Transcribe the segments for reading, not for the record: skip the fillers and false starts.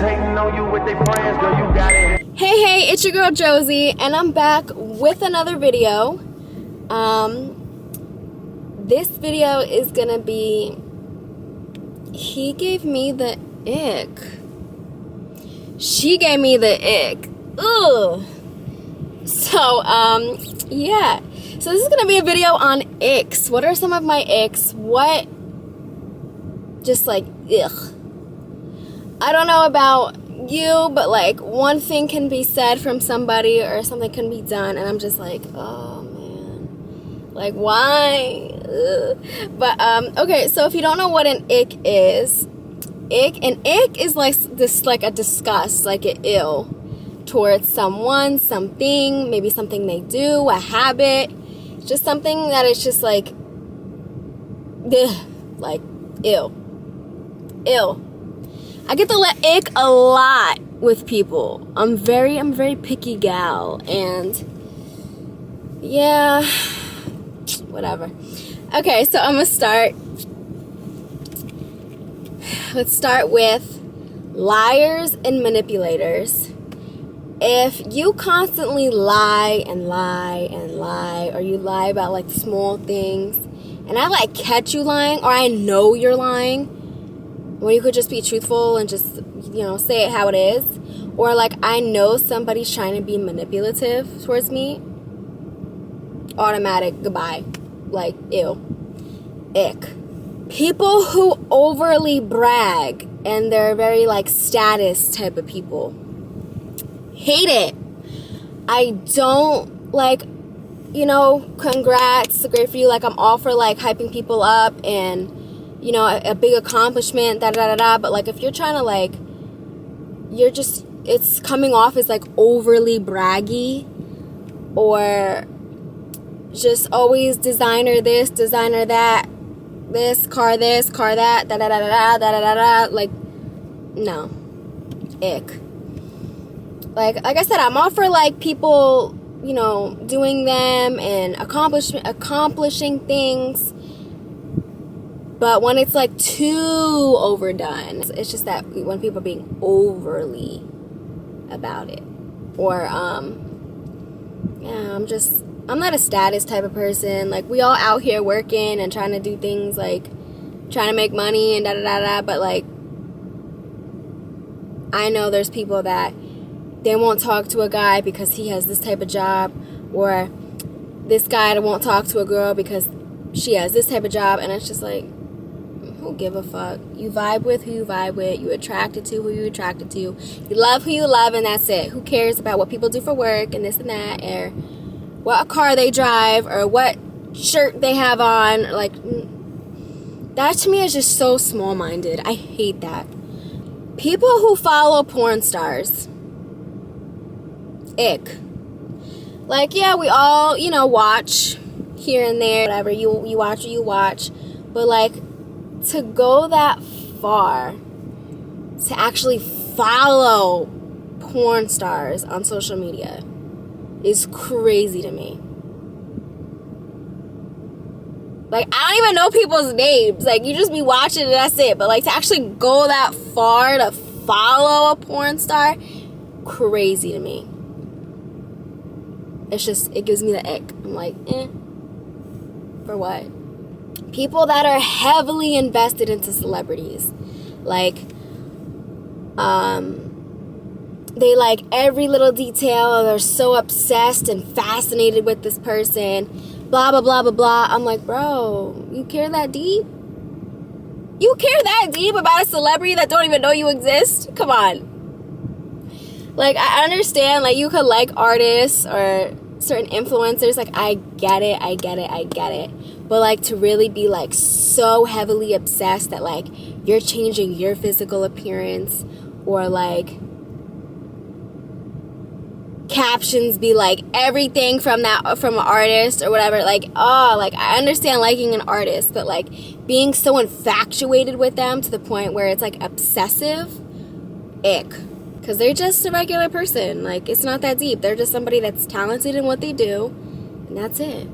hating on you with their friends, girl, you got it. Hey, it's your girl Josie, and I'm back with another video. This video is gonna be, he gave me the ick. She gave me the ick. Ugh. So, yeah. So this is gonna be a video on icks. What are some of my icks? What, just like, ugh. I don't know about you, but like one thing can be said from somebody or something can be done, and I'm just like, oh man, like why? Ugh. But okay, so if you don't know what an ick is, an ick is like this, like a disgust, like an ill towards someone, something, maybe something they do, a habit, just something that is just like, ugh, like ill. I get the ick a lot with people. I'm very picky gal, and yeah, whatever. Okay, so I'm gonna start. Let's start with liars and manipulators. If you constantly lie and lie and lie, or you lie about like small things, and I like catch you lying, or I know you're lying, when you could just be truthful and just, you know, say it how it is. Or like I know somebody's trying to be manipulative towards me, automatic goodbye. Like, ew. Ick. People who overly brag and they're very like status type of people. Hate it. I don't like, you know, congrats, great for you. Like I'm all for like hyping people up and, you know, a big accomplishment, but like if you're trying to like, you're just, it's coming off as like overly braggy, or just always designer this, designer that, this, car that, like, no, ick. Like I said, I'm all for like people, you know, doing them and accomplishing things. But when it's like too overdone, it's just that when people are being overly about it. Or, yeah, I'm not a status type of person. Like, we all out here working and trying to do things, like, trying to make money and da-da-da-da. But, like, I know there's people that they won't talk to a guy because he has this type of job. Or this guy won't talk to a girl because she has this type of job. And it's just like, who give a fuck? You vibe with who you vibe with. You attracted to who you attracted to. You love who you love, and that's it. Who cares about what people do for work and this and that, or what car they drive, or what shirt they have on? Like, that to me is just so small-minded. I hate that. People who follow porn stars. Ick. Like, yeah, we all, you know, watch here and there, whatever. You watch what you watch. But, like, to go that far, to actually follow porn stars on social media is crazy to me. Like, I don't even know people's names. Like, you just be watching and that's it. But, like, to actually go that far to follow a porn star, crazy to me. It's just, it gives me the ick. I'm like, for what? People that are heavily invested into celebrities. Like, they like every little detail. They're so obsessed and fascinated with this person. Blah, blah, blah, blah, blah. I'm like, bro, you care that deep? You care that deep about a celebrity that don't even know you exist? Come on. Like, I understand, like, you could like artists or certain influencers. Like, I get it. But, like, to really be, like, so heavily obsessed that, like, you're changing your physical appearance, or, like, captions be, like, everything from an artist or whatever. Like, oh, like, I understand liking an artist, but, like, being so infatuated with them to the point where it's, like, obsessive, ick. Because they're just a regular person. Like, it's not that deep. They're just somebody that's talented in what they do, and that's it.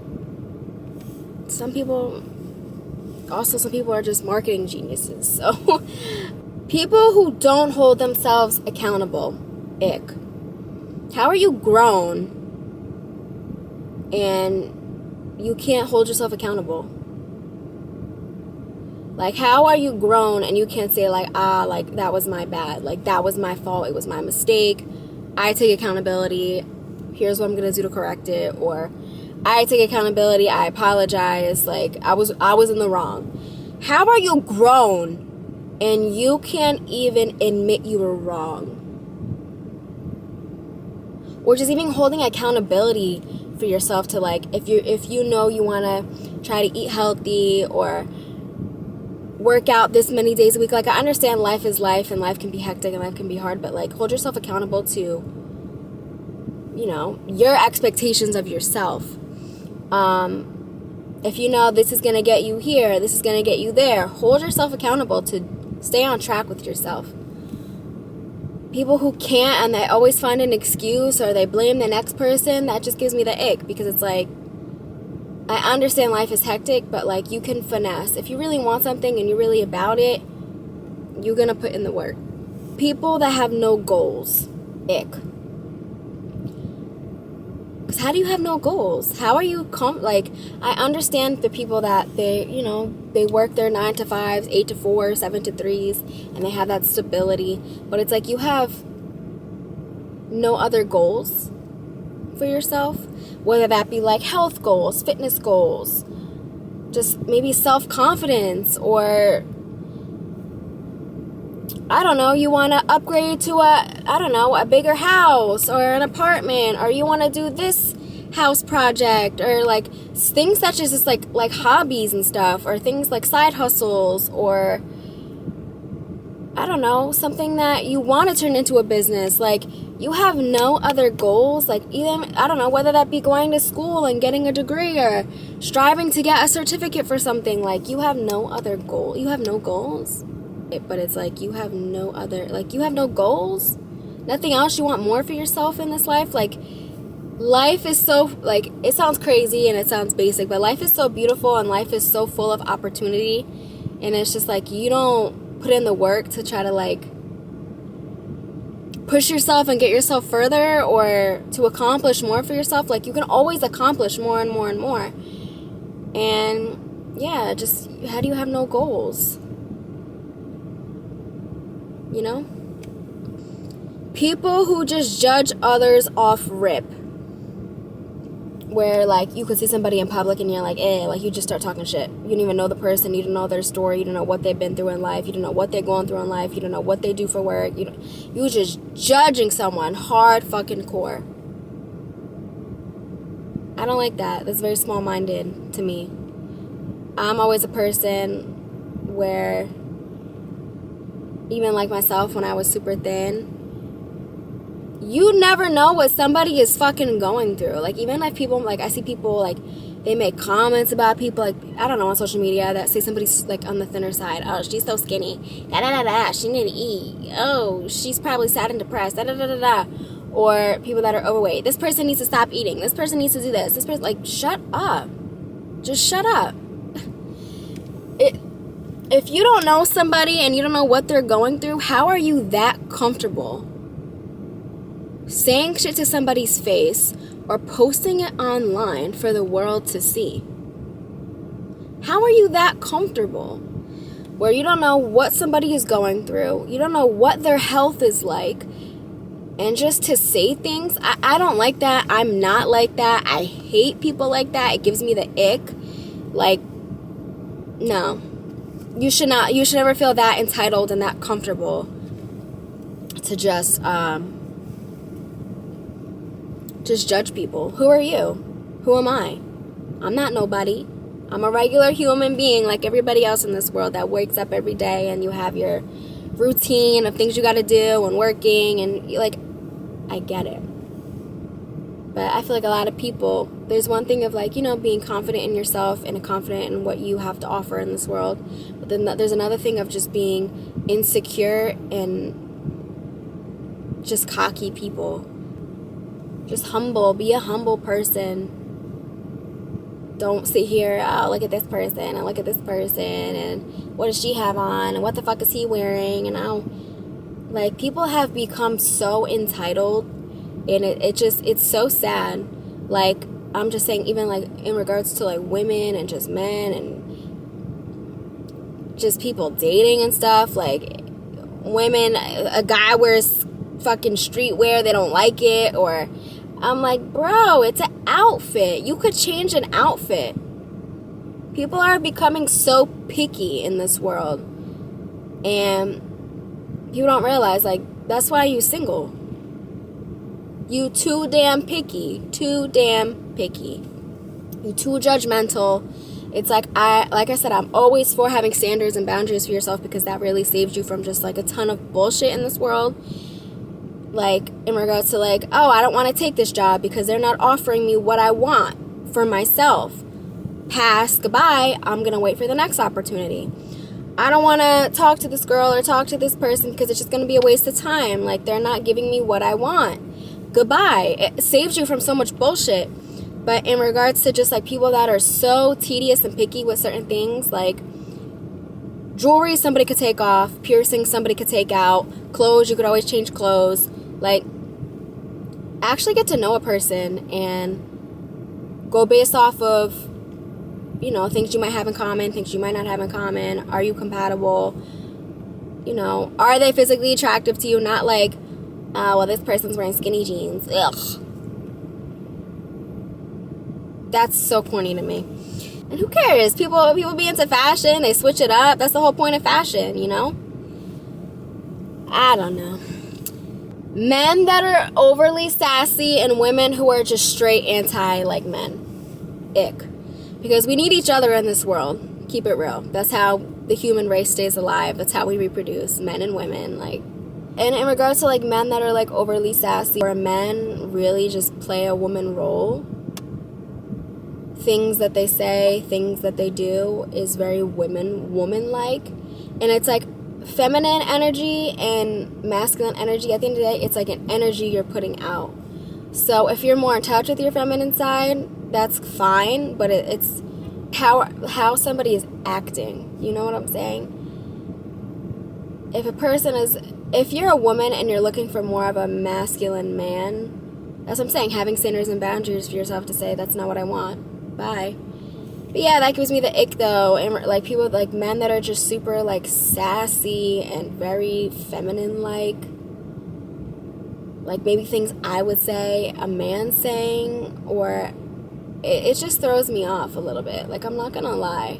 Some people are just marketing geniuses. So People who don't hold themselves accountable. Ick. How are you grown and you can't hold yourself accountable? Like, how are you grown and you can't say, like, like, that was my bad. Like, that was my fault. It was my mistake. I take accountability. Here's what I'm going to do to correct it. Or, I take accountability. I apologize. Like, I was in the wrong. How are you grown and you can't even admit you were wrong? Or just even holding accountability for yourself to, like, if you know you want to try to eat healthy or work out this many days a week. Like, I understand life is life and life can be hectic and life can be hard, but, like, hold yourself accountable to, you know, your expectations of yourself. If you know this is going to get you here, this is going to get you there, hold yourself accountable to stay on track with yourself. People who can't and they always find an excuse or they blame the next person, that just gives me the ick, because it's like, I understand life is hectic, but, like, you can finesse. If you really want something and you're really about it, you're going to put in the work. People that have no goals. Ick. Because how do you have no goals? How are you, like, I understand the people that they, you know, they work their 9 to 5s, 8 to 4, 7 to 3s, and they have that stability. But it's like you have no other goals for yourself. Whether that be like health goals, fitness goals, just maybe self-confidence, or I don't know, you want to upgrade to a bigger house or an apartment, or you want to do this house project, or like things such as just like hobbies and stuff, or things like side hustles, or I don't know, something that you want to turn into a business. Like, you have no other goals. Like, even, I don't know, whether that be going to school and getting a degree or striving to get a certificate for something. Like, you have no other goal. You have no goals. But it's like you have no other, like, you have no goals. Nothing else you want more for yourself in this life. Like, life is so, like, it sounds crazy and it sounds basic, but life is so beautiful and life is so full of opportunity. And it's just like, you don't put in the work to try to, like, push yourself and get yourself further, or to accomplish more for yourself. Like, you can always accomplish more and more and more. And yeah, just, how do you have no goals? You know? People who just judge others off rip. Where, like, you could see somebody in public and you're like, like, you just start talking shit. You don't even know the person. You don't know their story. You don't know what they've been through in life. You don't know what they're going through in life. You don't know what they do for work. You just judging someone hard fucking core. I don't like that. That's very small-minded to me. I'm always a person where, even like myself when I was super thin, you never know what somebody is fucking going through. Like, even like people, like, I see people, like, they make comments about people, like, I don't know, on social media that say somebody's, like, on the thinner side. Oh, she's so skinny. Da-da-da-da. She need to eat. Oh, she's probably sad and depressed. Da-da-da-da-da. Or people that are overweight. This person needs to stop eating. This person needs to do this. This person, like, shut up. Just shut up. If you don't know somebody and you don't know what they're going through, how are you that comfortable saying shit to somebody's face or posting it online for the world to see? How are you that comfortable where you don't know what somebody is going through, you don't know what their health is like, and just to say things? I don't like that. I'm not like that. I hate people like that. It gives me the ick. Like, no. You should never feel that entitled and that comfortable to just judge people. Who are you? Who am I? I'm not nobody. I'm a regular human being like everybody else in this world that wakes up every day, and you have your routine of things you got to do and working, and, like, I get it. But I feel like a lot of people, there's one thing of, like, you know, being confident in yourself and confident in what you have to offer in this world. But then there's another thing of just being insecure and just cocky people. Just humble. Be a humble person. don't sit here, oh, look at this person and look at this person and what does she have on and what the fuck is he wearing, and like, people have become so entitled, and it's so sad. Like, I'm just saying, even like in regards to like women and just men and just people dating and stuff, like women, a guy wears fucking streetwear, they don't like it, or I'm like, bro, it's an outfit. You could change an outfit. People are becoming so picky in this world, and you don't realize, like, that's why you single. You too damn picky. You too judgmental. It's like I said, I'm always for having standards and boundaries for yourself, because that really saves you from just like a ton of bullshit in this world. Like, in regards to like, oh, I don't want to take this job because they're not offering me what I want for myself. Pass, goodbye, I'm going to wait for the next opportunity. I don't want to talk to this girl or talk to this person because it's just going to be a waste of time. Like, they're not giving me what I want. Goodbye. It saves you from so much bullshit. But in regards to just like people that are so tedious and picky with certain things, like jewelry somebody could take off, piercings somebody could take out, clothes, you could always change clothes. Like, actually get to know a person and go based off of, you know, things you might have in common, things you might not have in common. Are you compatible? You know, are they physically attractive to you? Not like, well, this person's wearing skinny jeans. Ugh. That's so corny to me. And who cares? People be into fashion. They switch it up. That's the whole point of fashion, you know? I don't know. Men that are overly sassy and women who are just straight anti, like, men. Ick. Because we need each other in this world. Keep it real. That's how the human race stays alive. That's how we reproduce, men and women. Like, and in regards to like men that are like overly sassy, or men really just play a woman role, things that they say, things that they do is very woman-like. And it's like feminine energy and masculine energy. At the end of the day, it's like an energy you're putting out. So if you're more in touch with your feminine side, that's fine, but it's how somebody is acting. You know what I'm saying? If you're a woman and you're looking for more of a masculine man, that's what I'm saying, having standards and boundaries for yourself to say, that's not what I want. Bye. But yeah, that gives me the ick though. And like people, like men that are just super like sassy and very feminine like maybe things I would say a man saying, or it just throws me off a little bit. Like, I'm not gonna lie.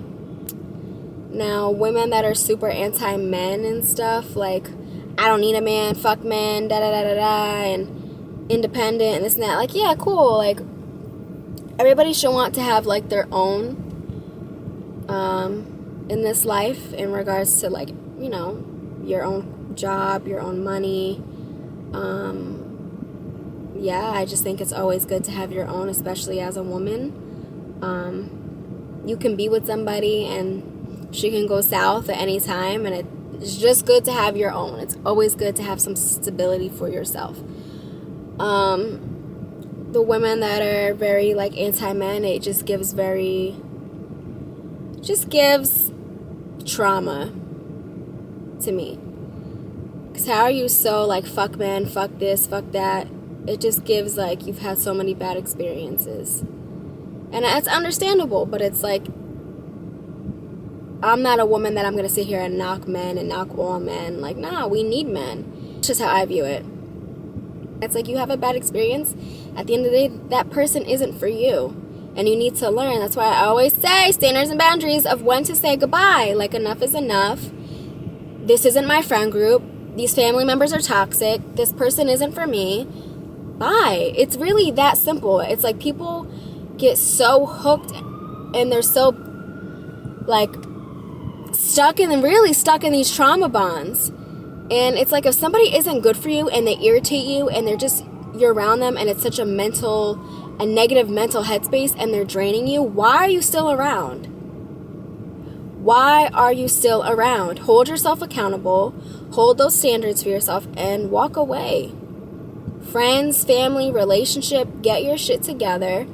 Now, women that are super anti-men and stuff, like, I don't need a man, fuck men, da-da-da-da-da, and independent and this and that. Like, yeah, cool. Like, everybody should want to have, like, their own in this life in regards to, like, you know, your own job, your own money. Yeah, I just think it's always good to have your own, especially as a woman. You can be with somebody and she can go south at any time, and it's just good to have your own. It's always good to have some stability for yourself. The women that are very like anti-men, it just gives trauma to me. Because how are you so like fuck men, fuck this, fuck that? It just gives like you've had so many bad experiences. And it's understandable, but it's like, I'm not a woman that I'm going to sit here and knock men and knock all men. Like, nah, we need men. It's just how I view it. It's like you have a bad experience. At the end of the day, that person isn't for you. And you need to learn. That's why I always say standards and boundaries of when to say goodbye. Like, enough is enough. This isn't my friend group. These family members are toxic. This person isn't for me. Bye. It's really that simple. It's like people get so hooked and they're so like stuck in these trauma bonds. And it's like if somebody isn't good for you and they irritate you and you're around them and it's such a negative mental headspace and they're draining you, why are you still around? Why are you still around? Hold yourself accountable, hold those standards for yourself, and walk away. Friends, family, relationship, get your shit together,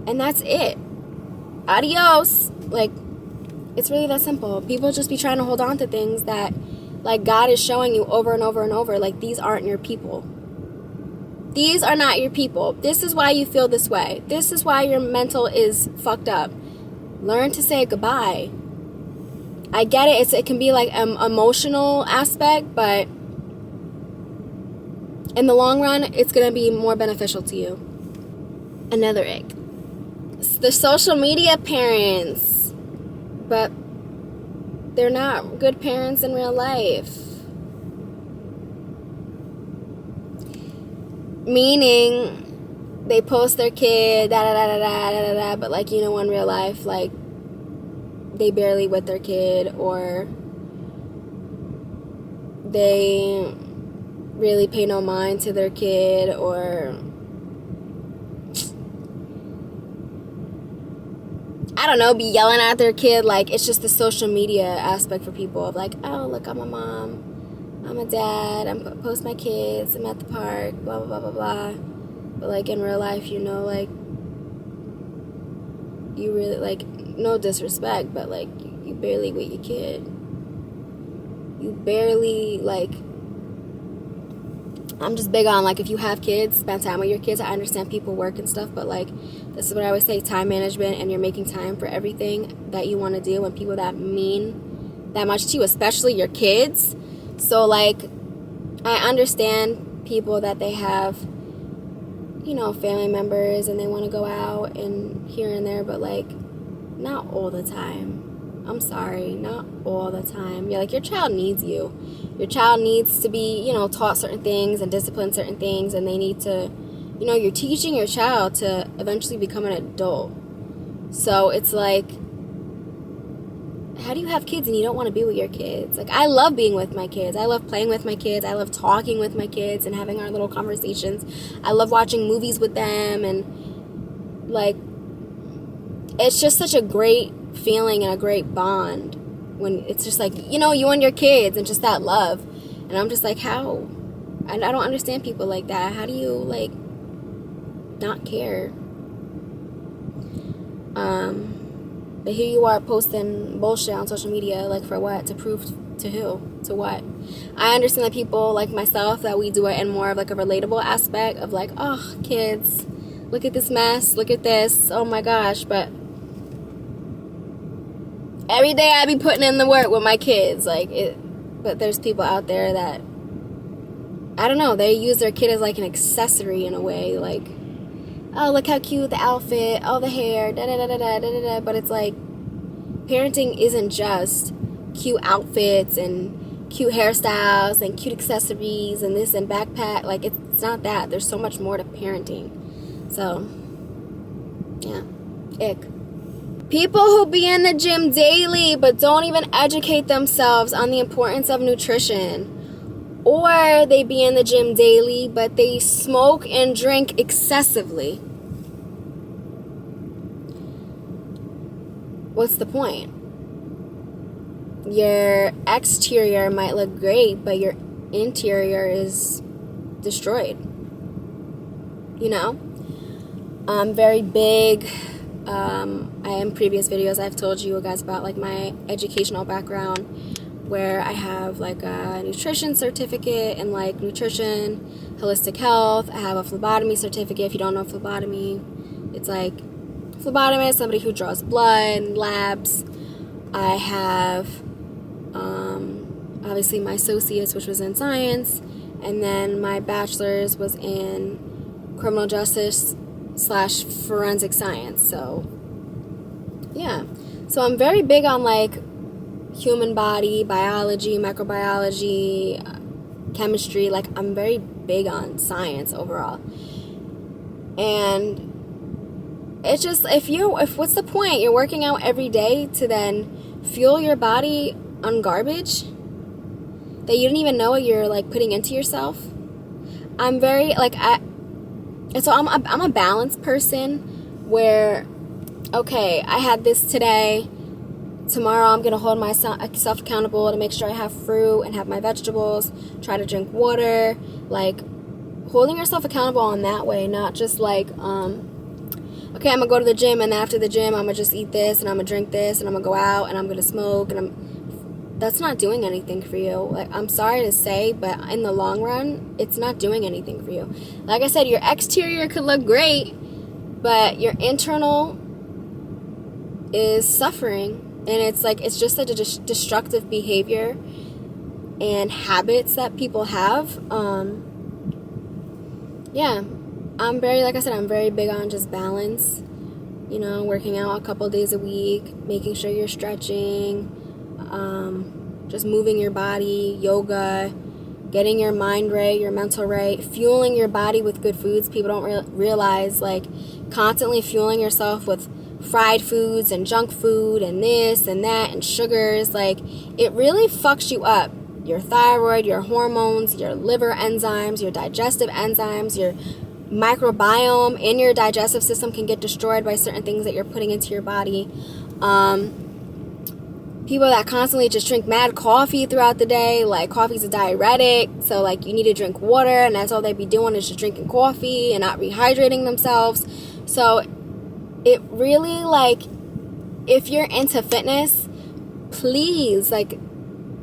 and that's it. adios. Like, it's really that simple. People just be trying to hold on to things that, like, God is showing you over and over and over, like, these aren't your people. These are not your people. This is why you feel this way. This is why your mental is fucked up. Learn to say goodbye. I get it. It can be like an emotional aspect, but in the long run, it's going to be more beneficial to you. Another ick. The social media parents. But they're not good parents in real life. Meaning, they post their kid, but like, you know, in real life, like, they barely with their kid, or they really pay no mind to their kid, or I don't know, be yelling at their kid. Like, it's just the social media aspect for people of like, oh, look, I'm a mom, I'm a dad, I'm post my kids, I'm at the park, blah, blah, blah, blah, blah. But like, in real life, you know, like, you really, like, no disrespect, but like, you barely with your kid. You barely, like, I'm just big on, like, if you have kids, spend time with your kids. I understand people work and stuff, but like, this is what I always say, time management, and you're making time for everything that you want to do, and people that mean that much to you, especially your kids. So like, I understand people that they have, you know, family members, and they want to go out and here and there, but like, not all the time. I'm sorry, not all the time. Yeah, like, your child needs you. Your child needs to be, you know, taught certain things and disciplined certain things, and they need to, you know, you're teaching your child to eventually become an adult. So it's like, how do you have kids and you don't want to be with your kids? Like, I love being with my kids. I love playing with my kids. I love talking with my kids and having our little conversations. I love watching movies with them, and like, it's just such a great feeling and a great bond when it's just like, you know, you and your kids and just that love. And I'm just like, how? I don't understand people like that. How do you, like, not care? But here you are posting bullshit on social media, like, for what? To prove to who? To what? I understand that people like myself, that we do it in more of like a relatable aspect of like, oh, kids, look at this mess, look at this, oh my gosh. But every day I be putting in the work with my kids, like, it. But there's people out there that, I don't know, they use their kid as like an accessory in a way, like, oh, look how cute the outfit, oh, the hair, da-da-da-da-da-da-da. But it's like, parenting isn't just cute outfits and cute hairstyles and cute accessories and this and backpack. Like, it's not that. There's so much more to parenting. So, yeah, ick. People who be in the gym daily but don't even educate themselves on the importance of nutrition. Or they be in the gym daily, but they smoke and drink excessively. What's the point? Your exterior might look great, but your interior is destroyed. You know? I'm very big. In previous videos, I've told you guys about like my educational background, where I have like a nutrition certificate in like nutrition, holistic health. I have a phlebotomy certificate. If you don't know phlebotomy, it's like phlebotomist, somebody who draws blood, labs. I have obviously my associates, which was in science, and then my bachelor's was in criminal justice / forensic science. So yeah, so I'm very big on like human body, biology, microbiology, chemistry. Like, I'm very big on science overall. And it's just, if what's the point? You're working out every day to then fuel your body on garbage that you don't even know what you're like putting into yourself. I'm very like, I'm a balanced person where, okay, I had this today. Tomorrow I'm going to hold myself accountable to make sure I have fruit and have my vegetables, try to drink water, like holding yourself accountable in that way, not just like okay, I'm gonna go to the gym, and after the gym, I'm gonna just eat this, and I'm gonna drink this, and I'm gonna go out, and I'm gonna smoke, and that's not doing anything for you. Like, I'm sorry to say, but in the long run, it's not doing anything for you. Like I said, your exterior could look great, but your internal is suffering. And it's like, it's just a destructive behavior and habits that people have. Yeah, I'm very, like I said, I'm very big on just balance. You know, working out a couple days a week, making sure you're stretching, just moving your body, yoga, getting your mind right, your mental right, fueling your body with good foods. People don't realize, like, constantly fueling yourself with fried foods and junk food and this and that and sugars, like, it really fucks you up. Your thyroid, your hormones, your liver enzymes, your digestive enzymes, your microbiome in your digestive system can get destroyed by certain things that you're putting into your body. People that constantly just drink mad coffee throughout the day, like, coffee's a diuretic, so, like, you need to drink water, and that's all they be doing is just drinking coffee and not rehydrating themselves. So it really, like, if you're into fitness, please, like,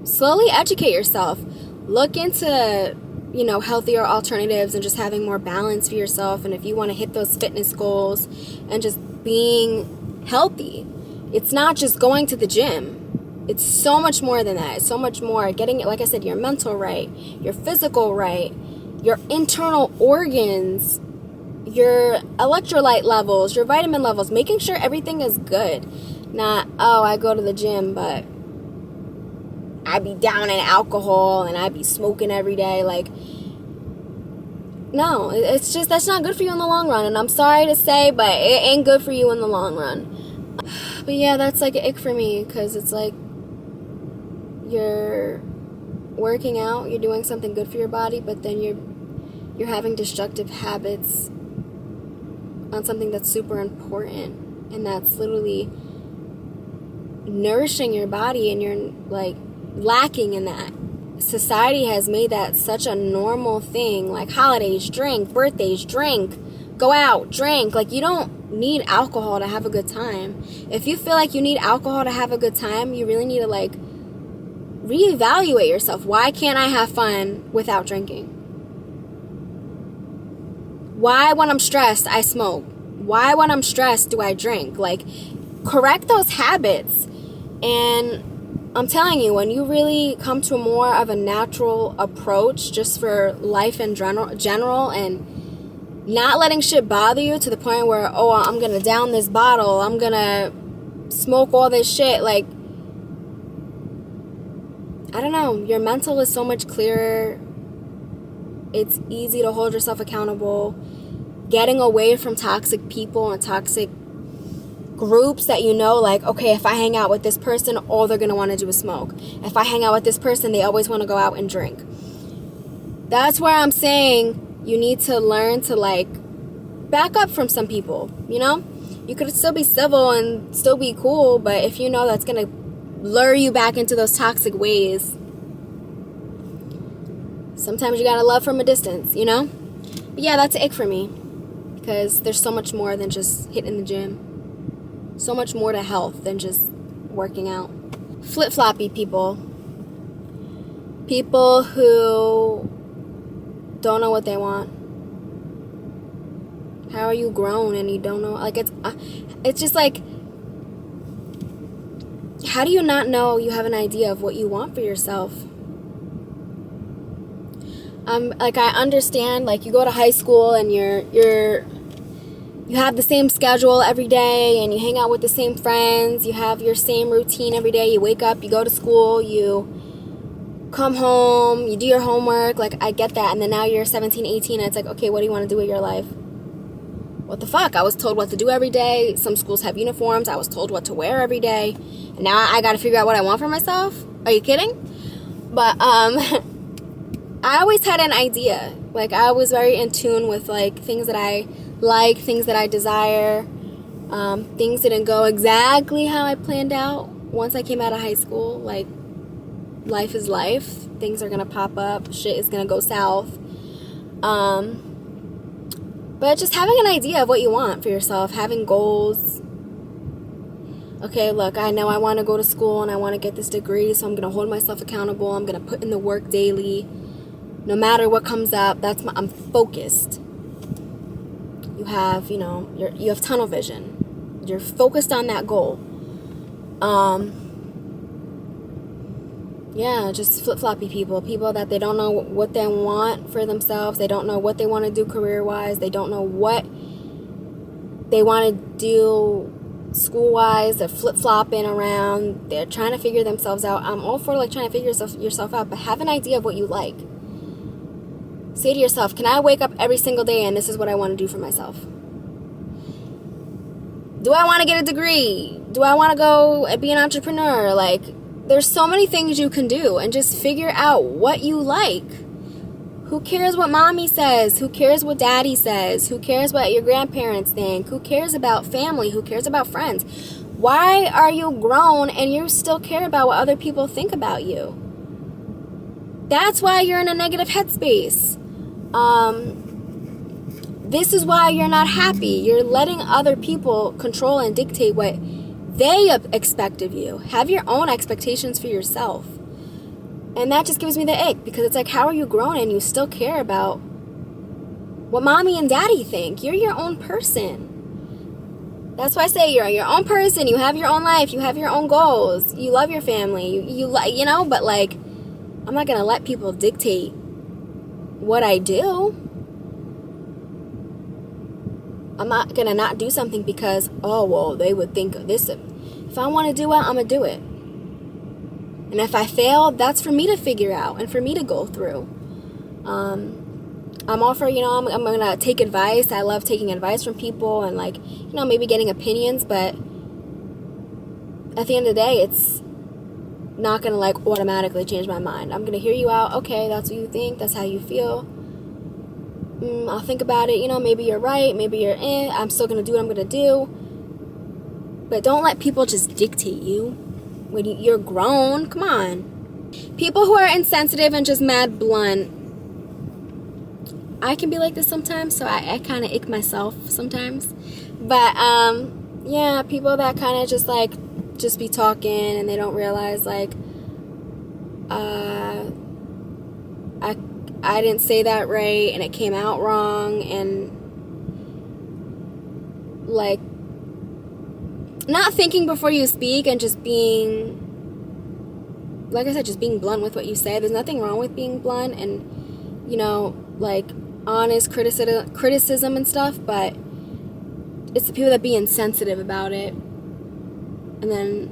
slowly educate yourself. Look into, you know, healthier alternatives and just having more balance for yourself. And if you want to hit those fitness goals and just being healthy, it's not just going to the gym. It's so much more than that. It's so much more. Getting, like I said, your mental right, your physical right, your internal organs, your electrolyte levels, your vitamin levels, making sure everything is good. Not, oh, I go to the gym, but I be down in alcohol and I be smoking every day. Like, no, it's just, that's not good for you in the long run. And I'm sorry to say, but it ain't good for you in the long run. But yeah, that's like an ick for me, because it's like, you're working out, you're doing something good for your body, but then you're having destructive habits on something that's super important, and that's literally nourishing your body, and you're, like, lacking in that. Society has made that such a normal thing. Like, holidays, drink, birthdays, drink, go out, drink. Like, you don't need alcohol to have a good time. If you feel like you need alcohol to have a good time, you really need to, like, reevaluate yourself. Why can't I have fun without drinking? Why, when I'm stressed, I smoke? Why, when I'm stressed, do I drink? Like, correct those habits. And I'm telling you, when you really come to more of a natural approach just for life in general, and not letting shit bother you to the point where, oh, I'm going to down this bottle, I'm going to smoke all this shit, like, I don't know, your mental is so much clearer. It's easy to hold yourself accountable. Getting away from toxic people and toxic groups that you know, like, okay, if I hang out with this person, all they're going to want to do is smoke. If I hang out with this person, they always want to go out and drink. That's where I'm saying you need to learn to, like, back up from some people, you know? You could still be civil and still be cool, but if you know that's going to lure you back into those toxic ways, sometimes you gotta love from a distance, you know? But yeah, that's an ick for me, because there's so much more than just hitting the gym. So much more to health than just working out. Flip-floppy people. People who don't know what they want. How are you grown and you don't know? Like, it's just like, how do you not know you have an idea of what you want for yourself? Like, I understand, like, you go to high school and you have the same schedule every day, and you hang out with the same friends, you have your same routine every day, you wake up, you go to school, you come home, you do your homework, like, I get that, and then now you're 17, 18, and it's like, okay, what do you want to do with your life? What the fuck? I was told what to do every day. Some schools have uniforms. I was told what to wear every day. And now I got to figure out what I want for myself? Are you kidding? But, I always had an idea. Like, I was very in tune with, like, things that I like, things that I desire. Things didn't go exactly how I planned out once I came out of high school. Like, life is life. Things are going to pop up. Shit is going to go south. But just having an idea of what you want for yourself, having goals. Okay, look, I know I want to go to school and I want to get this degree, so I'm going to hold myself accountable. I'm going to put in the work daily. No matter what comes up, I'm focused. You have, you have tunnel vision. You're focused on that goal. Yeah, just flip-floppy people that they don't know what they want for themselves. They don't know what they want to do career-wise. They don't know what they want to do school-wise. They're flip-flopping around. They're trying to figure themselves out. I'm all for trying to figure yourself out, but have an idea of what you like. Say to yourself, can I wake up every single day and this is what I want to do for myself? Do I want to get a degree? Do I want to go and be an entrepreneur? There's so many things you can do, and just figure out what you like. Who cares what mommy says? Who cares what daddy says? Who cares what your grandparents think? Who cares about family? Who cares about friends? Why are you grown and you still care about what other people think about you? That's why you're in a negative headspace. This is why you're not happy. You're letting other people control and dictate what they expect of you. Have your own expectations for yourself. And that just gives me the ick, because it's how are you grown and you still care about what mommy and daddy think? You're your own person. That's why I say you're your own person. You have your own life. You have your own goals. You love your family. But I'm not going to let people dictate what I do. I'm not going to not do something because, they would think of this. If I want to do it, I'm going to do it. And if I fail, that's for me to figure out and for me to go through. I'm all for, I'm going to take advice. I love taking advice from people and, maybe getting opinions. But at the end of the day, it's not going to, automatically change my mind. I'm going to hear you out. Okay, that's what you think. That's how you feel. I'll think about it. Maybe you're right. Maybe you're in. I'm still going to do what I'm going to do. But don't let people just dictate you when you're grown. Come on. People who are insensitive and just mad blunt. I can be like this sometimes, so I kind of ick myself sometimes. But, yeah, people that kind of just be talking and they don't realize, I didn't say that right and it came out wrong, and not thinking before you speak and just being, like I said, just being blunt with what you say. There's nothing wrong with being blunt and, honest criticism and stuff, but it's the people that be insensitive about it, and then,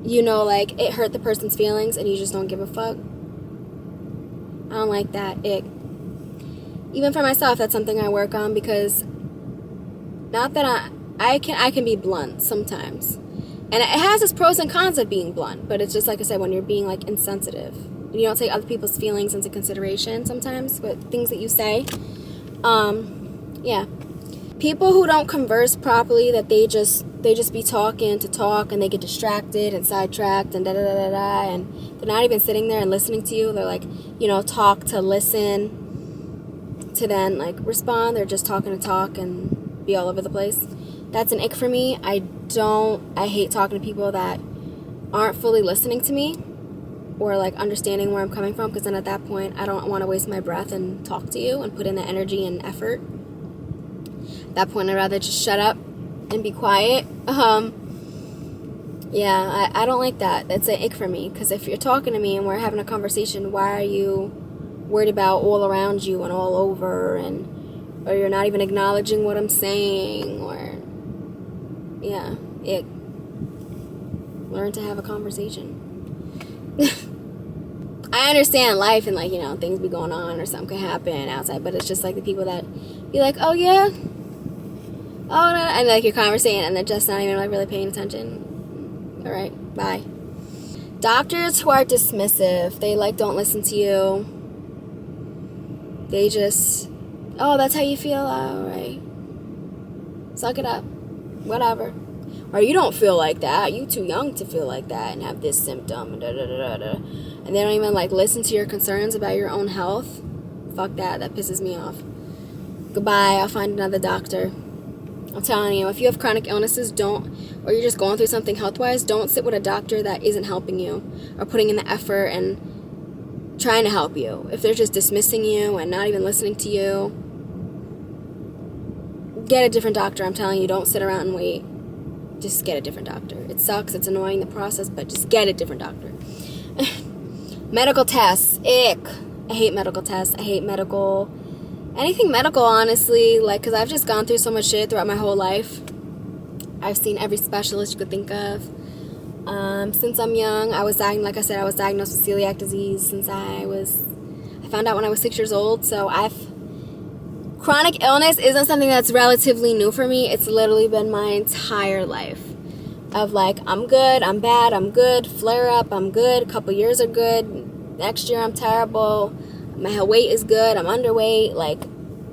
it hurt the person's feelings and you just don't give a fuck. I don't like that. Even for myself, that's something I work on, because not that I can be blunt sometimes. And it has its pros and cons of being blunt, but it's just like I said, when you're being insensitive. And you don't take other people's feelings into consideration sometimes with things that you say. Yeah. People who don't converse properly, that they just be talking to talk and they get distracted and sidetracked and da-da-da-da-da, and they're not even sitting there and listening to you. They're talk to listen to then respond. They're just talking to talk and be all over the place. That's an ick for me. I hate talking to people that aren't fully listening to me or understanding where I'm coming from, because then at that point I don't want to waste my breath and talk to you and put in the energy and effort. At that point I'd rather just shut up and be quiet. Yeah, I don't like that. That's an ick for me, because if you're talking to me and we're having a conversation, why are you worried about all around you and all over, or you're not even acknowledging what I'm saying, or yeah, ick. Learn to have a conversation. I understand life and things be going on or something could happen outside, but it's just the people that be oh yeah, oh no, and you're conversating and they're just not even really paying attention. All right, bye. Doctors who are dismissive, they don't listen to you. They just, that's how you feel, all right, suck it up, whatever. Or you don't feel like that, you too young to feel like that and have this symptom, and and they don't even listen to your concerns about your own health. Fuck that pisses me off. goodbye, I'll find another doctor. I'm telling you, if you have chronic illnesses, or you're just going through something health-wise, don't sit with a doctor that isn't helping you or putting in the effort and trying to help you. If they're just dismissing you and not even listening to you, get a different doctor. I'm telling you, don't sit around and wait. Just get a different doctor. It sucks, it's annoying, the process, but just get a different doctor. Medical tests, ick. I hate medical tests. I hate anything medical, honestly, like, because I've just gone through so much shit throughout my whole life. I've seen every specialist you could think of. Since I'm young, I was diagnosed with celiac disease since I found out when I was 6 years old. So chronic illness isn't something that's relatively new for me. It's literally been my entire life of like, I'm good, I'm bad, I'm good, flare up, I'm good, a couple years are good, next year I'm terrible, my weight is good, I'm underweight. Like,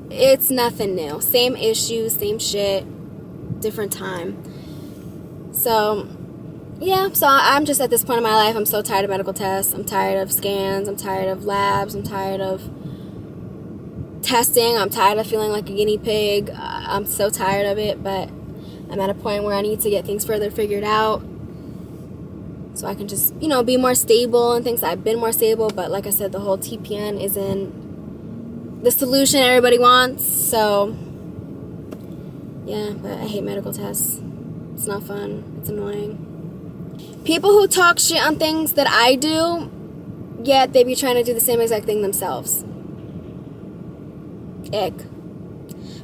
it's nothing new. Same issues, same shit, different time. So yeah, so I'm just at this point in my life, I'm so tired of medical tests. I'm tired of scans. I'm tired of labs. I'm tired of testing. I'm tired of feeling like a guinea pig. I'm so tired of it, but I'm at a point where I need to get things further figured out so I can just, be more stable and things. I've been more stable, but like I said, the whole TPN isn't the solution everybody wants. So yeah, but I hate medical tests. It's not fun. It's annoying. People who talk shit on things that I do, yet they be trying to do the same exact thing themselves. Ick.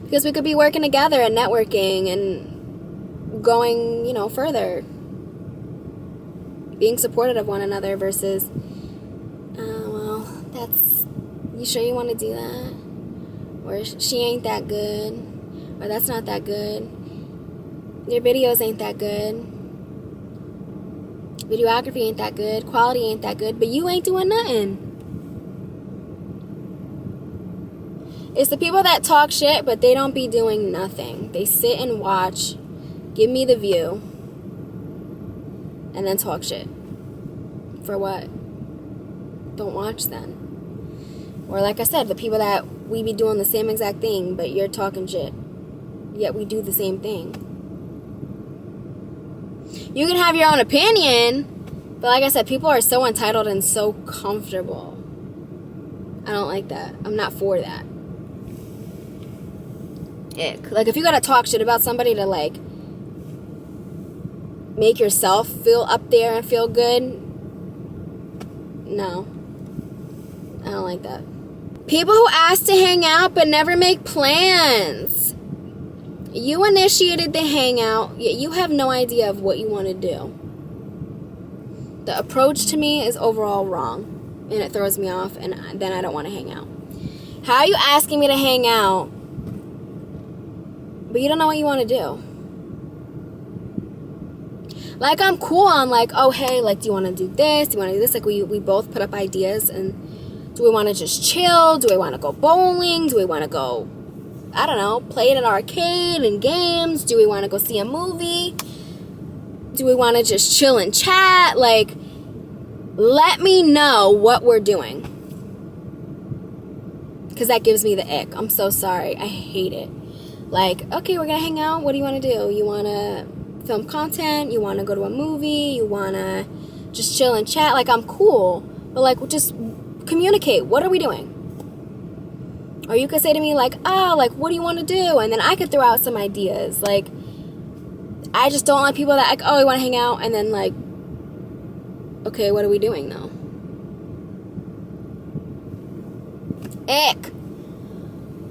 Because we could be working together and networking and going, further. Being supportive of one another versus, you sure you want to do that? Or she ain't that good. Or that's not that good. Your videos ain't that good. Videography ain't that good. Quality ain't that good. But you ain't doing nothing. It's the people that talk shit, but they don't be doing nothing. They sit and watch, give me the view, and then talk shit. For what? Don't watch then. Or like I said, the people that we be doing the same exact thing, but you're talking shit. Yet we do the same thing. You can have your own opinion, but like I said, people are so entitled and so comfortable. I don't like that. I'm not for that. Ick. Like, if you gotta talk shit about somebody to, like, make yourself feel up there and feel good, no. I don't like that. People who ask to hang out but never make plans. You initiated the hangout, yet you have no idea of what you want to do. The approach to me is overall wrong, and it throws me off, and then I don't want to hang out. How are you asking me to hang out, but you don't know what you want to do? Like, I'm cool on, like, oh, hey, like, do you want to do this? Do you want to do this? Like, we both put up ideas, and do we want to just chill? Do we want to go bowling? Do we want to go, I don't know, play in an arcade and games? Do we want to go see a movie? Do we want to just chill and chat? Like, let me know what we're doing. Because that gives me the ick. I'm so sorry. I hate it. Like, okay, we're going to hang out. What do you want to do? You want to film content? You want to go to a movie? You want to just chill and chat? Like, I'm cool. But, like, just communicate. What are we doing? Or you could say to me, like, oh, like, what do you want to do? And then I could throw out some ideas. Like, I just don't like people that, like, oh, we want to hang out. And then, like, okay, what are we doing, though? Ick.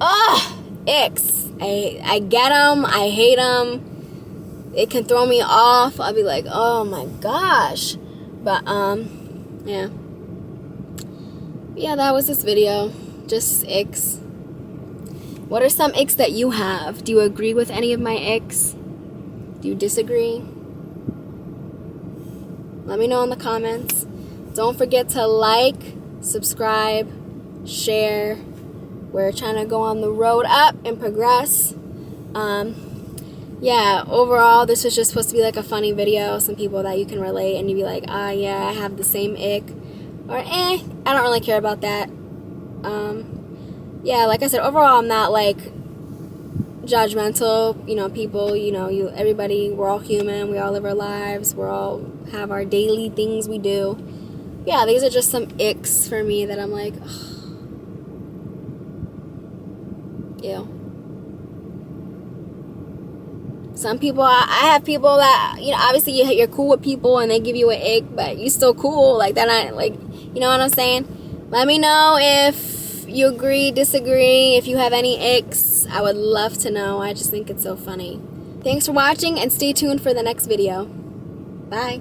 Ugh. Icks. I get them. I hate them. It can throw me off. I'll be like, oh, my gosh. But, yeah. Yeah, that was this video. Just icks. What are some icks that you have? Do you agree with any of my icks? Do you disagree? Let me know in the comments. Don't forget to like, subscribe, share. We're trying to go on the road up and progress. Yeah, overall, this was just supposed to be like a funny video. Some people that you can relate and you'd be like, ah, yeah, I have the same ick. Or, I don't really care about that. Yeah, like I said, overall, I'm not, like, judgmental, you know, people, you know, everybody, we're all human, we all live our lives, we all have our daily things we do. Yeah, these are just some icks for me that I'm like, ugh. Ew. Some people, I have people that, you know, obviously you're cool with people and they give you an ick, but you still cool, like that. I like, you know what I'm saying? Let me know if you agree, disagree, if you have any icks. I would love to know. I just think it's so funny. Thanks for watching and stay tuned for the next video. Bye.